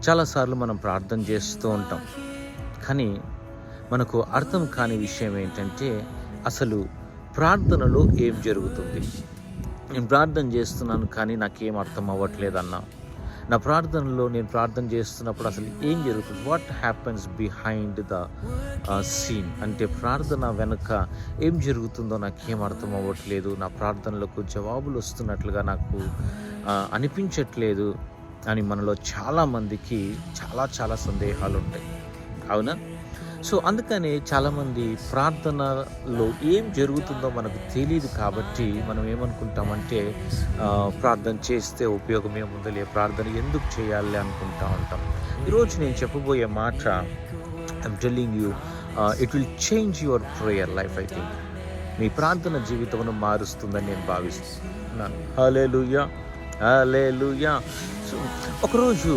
చాలాసార్లు మనం ప్రార్థన చేస్తూ ఉంటాం, కానీ మనకు అర్థం కాని విషయం ఏంటంటే అసలు ప్రార్థనలో ఏం జరుగుతుంది. నేను ప్రార్థన చేస్తున్నాను కానీ నాకేం అర్థం అవ్వట్లేదన్నా, నా ప్రార్థనలో నేను ప్రార్థన చేస్తున్నప్పుడు అసలు ఏం జరుగుతుంది, what happens behind the scene అంటే ప్రార్థన వెనుక ఏం జరుగుతుందో నాకేం అర్థం అవ్వట్లేదు, నా ప్రార్థనలకు జవాబులు వస్తున్నట్లుగా నాకు అనిపించట్లేదు అని మనలో చాలామందికి చాలా సందేహాలు ఉంటాయి, అవునా? సో అందుకని చాలామంది ప్రార్థనలో ఏం జరుగుతుందో మనకు తెలియదు కాబట్టి మనం ఏమనుకుంటామంటే ప్రార్థన చేస్తే ఉపయోగం ఏముందలే, ప్రార్థన ఎందుకు చేయాలి అనుకుంటా ఉంటాం. ఈరోజు నేను చెప్పబోయే మాట, I'm telling you, it will change your prayer life. I think మీ ప్రార్థన జీవితమును మారుస్తుందని నేను భావిస్తున్నాను. హల్లెలూయా, హల్లెలూయా. సో ఒకరోజు